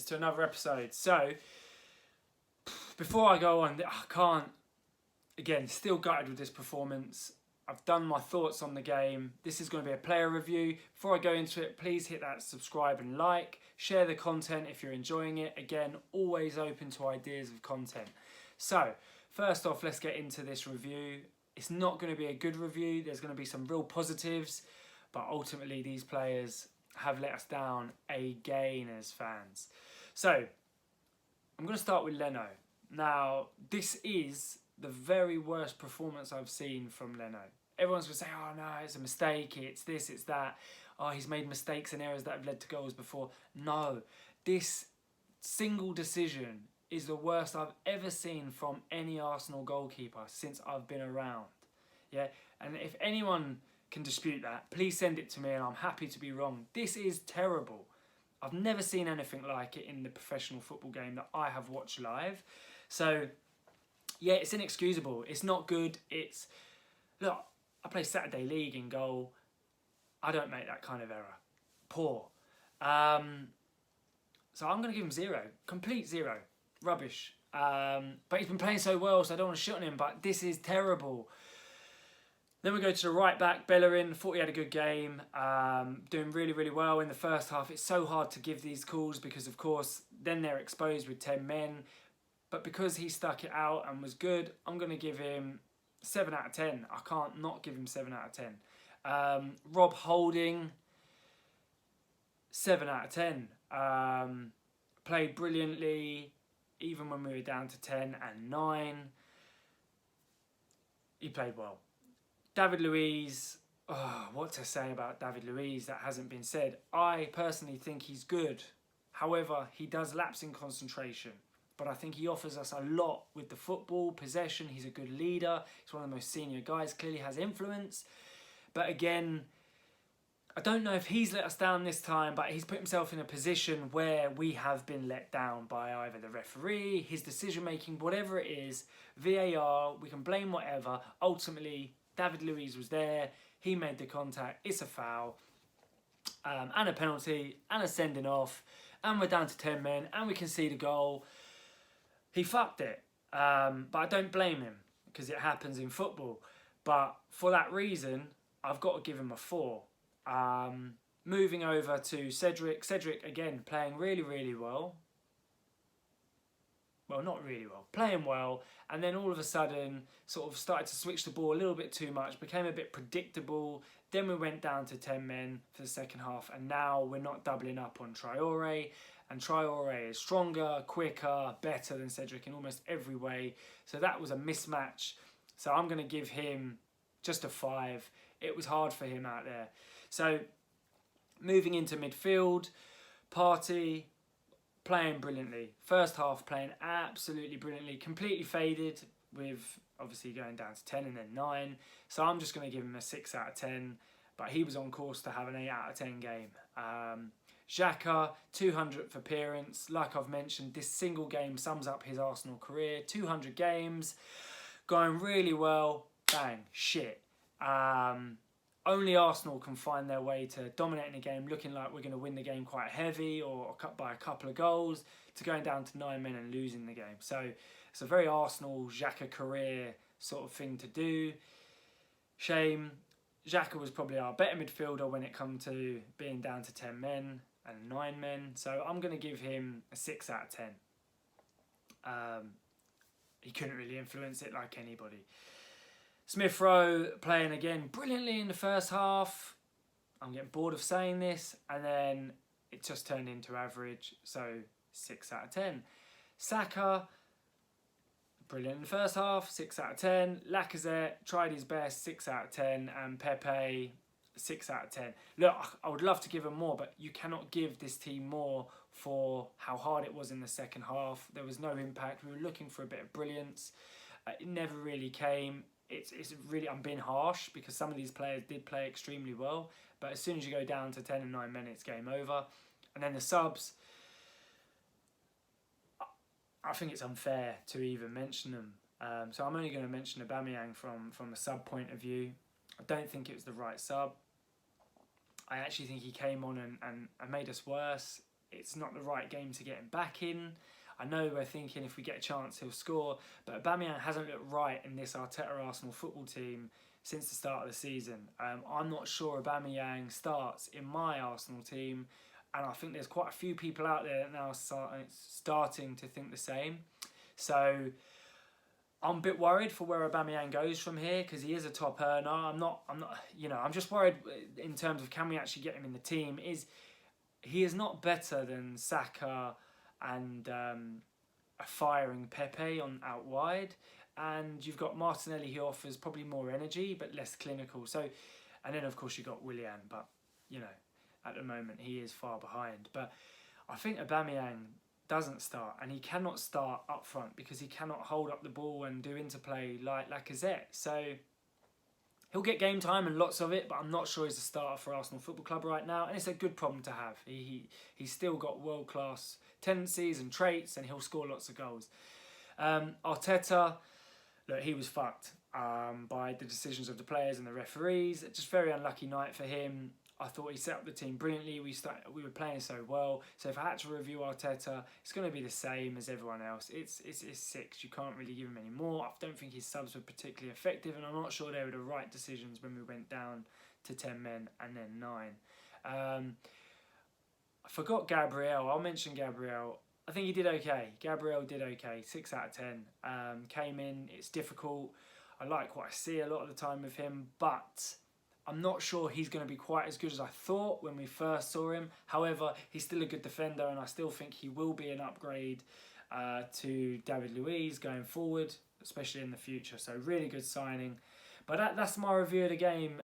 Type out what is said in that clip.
guys, to another episode. So, before I go on, I can't, again, still gutted with this performance. I've done my thoughts on the game. This is going to be a player review. Before I go into it, please hit that subscribe and like. Share the content if you're enjoying it. Again, always open to ideas of content. So, first off, let's get into this review. It's not going to be a good review. There's going to be some real positives, but ultimately these players have let us down again as fans. So, I'm going to start with Leno. Now, this is the very worst performance I've seen from Leno. Everyone's going to say, oh no, it's a mistake, it's this, it's that. Oh, he's made mistakes and errors that have led to goals before. No, this single decision is the worst I've ever seen from any Arsenal goalkeeper since I've been around. Yeah, and if anyone can dispute that, please send it to me and I'm happy to be wrong. This is terrible. I've never seen anything like it in the professional football game that I have watched live. So, yeah, it's inexcusable. It's not good. Look, I play Saturday League in goal. I don't make that kind of error. Poor. So I'm going to give him 0. Complete 0. Rubbish. But he's been playing so well, so I don't want to shit on him, but this is terrible. Then we go to the right back, Bellerin. Thought he had a good game. Doing really, really well in the first half. It's so hard to give these calls because, of course, then they're exposed with 10 men. But because he stuck it out and was good, I'm going to give him 7 out of 10. I can't not give him 7 out of 10. Rob Holding, 7 out of 10. Played brilliantly, even when we were down to 10 and 9. He played well. David Luiz, what to say about David Luiz that hasn't been said. I personally think he's good. However, he does lapse in concentration. But I think he offers us a lot with the football, possession. He's a good leader. He's one of the most senior guys, clearly has influence. But again, I don't know if he's let us down this time, but he's put himself in a position where we have been let down by either the referee, his decision-making, whatever it is, VAR, we can blame whatever. Ultimately, David Luiz was there. He made the contact. It's a foul. And a penalty, and a sending off. And we're down to 10 men, and we concede a goal. He fucked it, but I don't blame him because it happens in football. But for that reason, I've got to give him a 4. Moving over to Cedric. Cedric, again, playing really, really well. Well, not really well. Playing well, and then all of a sudden sort of started to switch the ball a little bit too much, became a bit predictable. Then we went down to 10 men for the second half, and now we're not doubling up on Traore. And Traore is stronger, quicker, better than Cedric in almost every way. So that was a mismatch. So I'm going to give him just a 5. It was hard for him out there. So moving into midfield, Partey playing brilliantly. First half playing absolutely brilliantly. Completely faded with obviously going down to 10 and then 9. So I'm just going to give him a 6 out of 10. But he was on course to have an 8 out of 10 game. Xhaka, 200th appearance. Like I've mentioned, this single game sums up his Arsenal career. 200 games, going really well. Bang, shit. Only Arsenal can find their way to dominating a game, looking like we're going to win the game quite heavy or cut by a couple of goals, to going down to 9 men and losing the game. So it's a very Arsenal Xhaka career sort of thing to do. Shame. Xhaka was probably our better midfielder when it come to being down to 10 men and 9 men. So I'm going to give him a 6 out of 10. He couldn't really influence it like anybody. Smith Rowe playing again brilliantly in the first half. I'm getting bored of saying this. And then it just turned into average. So 6 out of 10. Saka, brilliant in the first half, 6 out of 10. Lacazette tried his best, 6 out of 10. And Pepe, 6 out of 10. Look, I would love to give him more, but you cannot give this team more for how hard it was in the second half. There was no impact. We were looking for a bit of brilliance. It never really came. It's really, I'm being harsh because some of these players did play extremely well. But as soon as you go down to 10 and 9 minutes, game over. And then the subs, I think it's unfair to even mention them. So I'm only going to mention Aubameyang from a sub point of view. I don't think it was the right sub. I actually think he came on and made us worse. it's not the right game to get him back in. I know we're thinking if we get a chance he'll score, but Aubameyang hasn't looked right in this Arteta Arsenal football team since the start of the season. I'm not sure Aubameyang starts in my Arsenal team, and I think there's quite a few people out there now starting to think the same. So I'm a bit worried for where Aubameyang goes from here, because he is a top earner. I'm just worried in terms of, can we actually get him in the team? He is not better than Saka and a firing Pepe on out wide, and you've got Martinelli who offers probably more energy but less clinical. So, and then of course you've got Willian, but at the moment he is far behind. But I think Aubameyang doesn't start, and he cannot start up front because he cannot hold up the ball and do interplay like Lacazette. So he'll get game time and lots of it, but I'm not sure he's a starter for Arsenal Football Club right now, and it's a good problem to have. He's still got world-class tendencies and traits, and he'll score lots of goals. Arteta, look, he was fucked by the decisions of the players and the referees. Just very unlucky night for him. I thought he set up the team brilliantly. We were playing so well. So if I had to review Arteta, it's going to be the same as everyone else. It's 6. You can't really give him any more. I don't think his subs were particularly effective, and I'm not sure they were the right decisions when we went down to 10 men and then 9. I forgot Gabriel. I'll mention Gabriel. I think he did okay. Gabriel did okay. 6 out of 10. Came in. It's difficult. I like what I see a lot of the time with him, but I'm not sure he's going to be quite as good as I thought when we first saw him. However, he's still a good defender, and I still think he will be an upgrade to David Luiz going forward, especially in the future. So really good signing. But that's my review of the game.